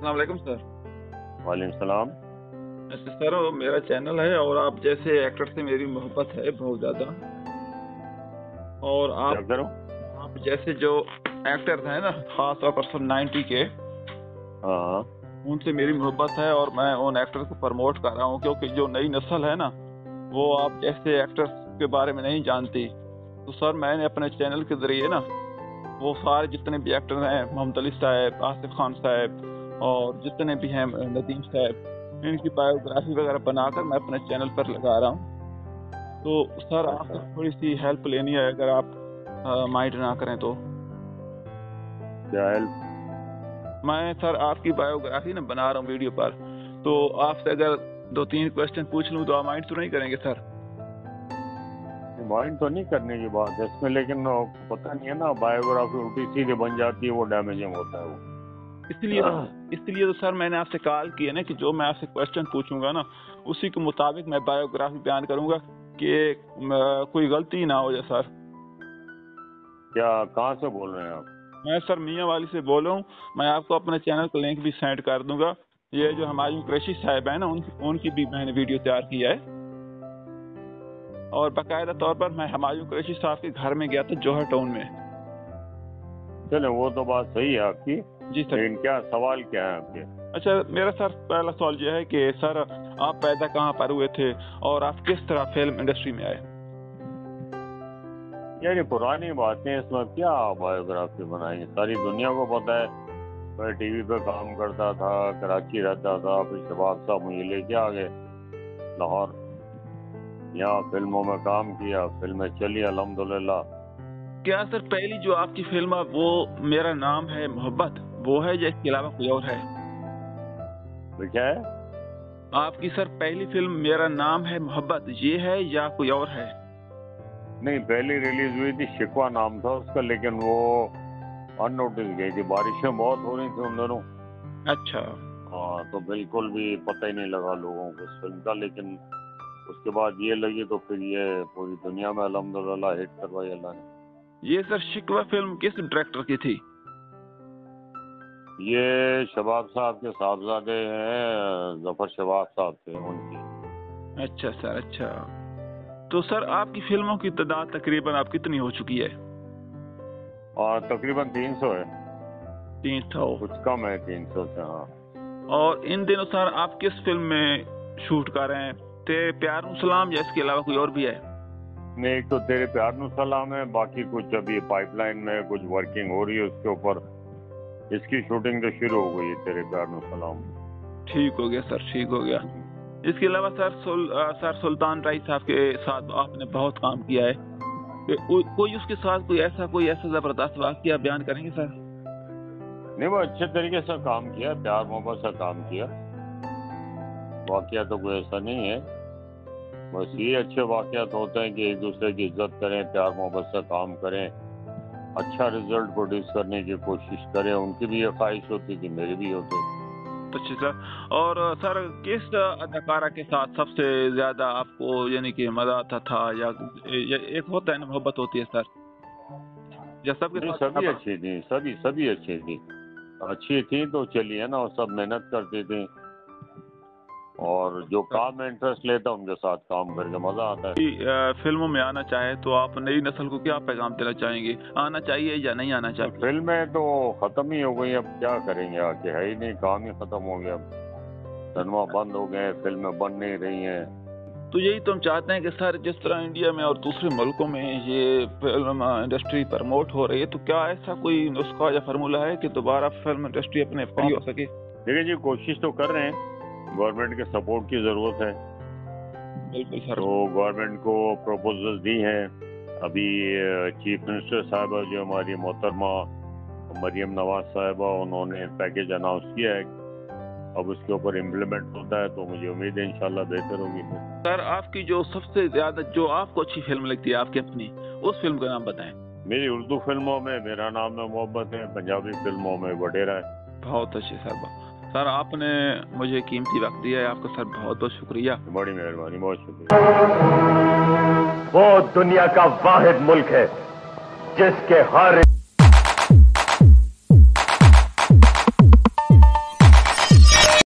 अस्सलाम वालेकुम सर। वालेकुम सलाम। ऐसे सर मेरा चैनल है और आप जैसे एक्टर से मेरी मोहब्बत है बहुत ज़्यादा। और आप जैसे जो एक्टर हैं ना, खास तौर पर 90 के, हाँ, उनसे मेरी मोहब्बत है और मैं उन एक्टर को प्रमोट कर रहा हूँ, क्योंकि जो नई नस्ल है ना, वो आप जैसे एक्टर्स के बारे में नहीं जानती। तो सर मैंने अपने चैनल के ज़रिए ना वो सारे जितने भी एक्टर हैं, मोहम्मद अली साहब, आसिफ खान साहब और जितने भी हैं, नदीम साहब, इनकी बायोग्राफी वगैरह बनाकर मैं अपने चैनल पर लगा रहा हूँ। तो सर आपसे थोड़ी सी हेल्प लेनी है, अगर आप माइंड ना करें तो। क्या हेल्प? मैं सर आपकी बायोग्राफी ना बना रहा हूँ वीडियो पर, तो आपसे अगर 2-3 क्वेश्चन पूछ लूँ तो आप माइंड तो नहीं करेंगे सर? माइंड तो नहीं करने की बात है इसमें, लेकिन पता नहीं है ना, बायोग्राफी उल्टी सीधे बन जाती है, वो डैमेजिंग होता है वो। इसलिए तो सर मैंने आपसे कॉल किया ना कि जो मैं आपसे क्वेश्चन पूछूंगा ना, उसी के मुताबिक मैं बायोग्राफी बयान करूंगा कि कोई गलती ना हो जाए सर। क्या, कहाँ से बोल रहे हैं आप? मैं सर मियाँ वाली से बोल रहा हूँ। मैं आपको अपने चैनल का लिंक भी सेंड कर दूंगा। ये जो हमारी कुरैशी साहब है ना, उनकी भी मैंने वीडियो तैयार किया है, और बाकायदा तौर पर मैं हुमायूं कुरैशी साहब के घर में गया था जौहर टाउन में। चले, वो तो बात सही है आपकी। जी सर। लेकिन क्या सवाल क्या है आपके? अच्छा, मेरा सर पहला सवाल यह है कि सर आप पैदा कहाँ पर हुए थे और आप किस तरह फिल्म इंडस्ट्री में आए? यार ये पुरानी बातें, इसमें क्या बायोग्राफी बनाई? सारी दुनिया को पता है। मैं टीवी पे काम करता था, कराची रहता था, फिर शबाब साहब मुझे लेके आ गए लाहौर। यहाँ फिल्मों में काम किया, फिल्में चली अल्हम्दुलिल्लाह। क्या सर पहली जो आपकी फिल्म वो मेरा नाम है मोहब्बत, वो है या इसके अलावा कोई और है? क्या है? आपकी सर पहली फिल्म मेरा नाम है मोहब्बत, ये है या कोई और है? नहीं, पहली रिलीज हुई थी शिकवा नाम था उसका, लेकिन वो अननोटिस गई थी। बारिशें बहुत हो रही थी उन दिनों। अच्छा। हाँ, तो बिल्कुल भी पता ही नहीं लगा लोगों को इस फिल्म का। लेकिन उसके बाद ये लगी तो फिर ये पूरी दुनिया में अल्हम्दुलिल्लाह हिट करवाई अल्लाह ने। ये सर शिकवा फिल्म किस डायरेक्टर की थी? ये शबाब साहब के साहबजादे हैं, जफर शबाब साहब थे उनकी। अच्छा सर, अच्छा। तो सर आपकी फिल्मों की तादाद तकरीबन आप कितनी हो चुकी है? और तकरीबन 300 है। 300? कुछ कम है 300 से, हाँ। और इन दिनों सर आप किस फिल्म में शूट कर रहे हैं? तेरे प्यार नु सलाम या इसके अलावा कोई और भी है? नहीं, एक तो तेरे प्यार नु सलाम है, बाकी कुछ अभी पाइपलाइन में कुछ वर्किंग हो रही है उसके ऊपर। इसकी शूटिंग तो शुरू हो गई है, तेरे प्यार नु सलाम। ठीक हो गया सर, ठीक हो गया। इसके अलावा सर सुल्तान राय साहब के साथ आपने बहुत काम किया है। कोई उसके साथ कोई ऐसा जबरदस्त वाकया बयान करेंगे सर? नहीं, वो अच्छे तरीके से काम किया, प्यार मोहब्बत से काम किया। वाकया तो कोई ऐसा नहीं है, बस ये अच्छे वाकयात होते हैं कि एक दूसरे की इज्जत करें, प्यार मोहब्बत से काम करें, अच्छा रिजल्ट प्रोड्यूस करने की कोशिश करें। उनकी भी ये ख्वाहिश होती थी, मेरी भी होती। अच्छा सर। और सर किस अदाकारा के साथ सबसे ज्यादा आपको यानी कि मजा आता था, या एक होता है ना मोहब्बत होती है सर, या सबके साथ? सभी अच्छी थी, सभी अच्छी थी तो चलिए ना, और सब मेहनत करती थी, और जो काम में इंटरेस्ट लेता उनके साथ काम करके मजा आता है। फिल्मों में आना चाहे तो आप नई नस्ल को क्या पैगाम देना चाहेंगे? आना चाहिए या नहीं आना चाहिए? फिल्में तो खत्म ही हो गई, अब क्या करेंगे आके, है ही नहीं, काम ही खत्म हो गया। सिनेमा बंद हो गए, फिल्में बन नहीं रही हैं। तो यही तो हम चाहते हैं कि सर जिस तरह इंडिया में और दूसरे मुल्कों में ये फिल्म इंडस्ट्री प्रमोट हो रही है, तो क्या ऐसा कोई नुस्खा या फार्मूला है कि दोबारा फिल्म इंडस्ट्री अपने फ्री हो सके? देखिए जी, कोशिश तो कर रहे हैं, गवर्नमेंट के सपोर्ट की जरूरत है। बिल्कुल सर। तो गवर्नमेंट को प्रपोजल दी हैं। अभी चीफ मिनिस्टर साहबा जो हमारी मोहतरमा मरियम नवाज साहबा, उन्होंने पैकेज अनाउंस किया है। अब उसके ऊपर इम्प्लीमेंट होता है तो मुझे उम्मीद है इंशाल्लाह बेहतर होगी। सर आपकी जो सबसे ज्यादा जो आपको अच्छी फिल्म लगती है आपकी अपनी, उस फिल्म का नाम बताएं। मेरी उर्दू फिल्मों में मेरा नाम है मोहब्बत है, पंजाबी फिल्मों में वडेरा है। बहुत अच्छे सर आपने मुझे कीमती वक्त दिया है, आपका सर बहुत बहुत शुक्रिया। बड़ी मेहरबानी, बहुत शुक्रिया। वो दुनिया का वाहिद मुल्क है जिसके हर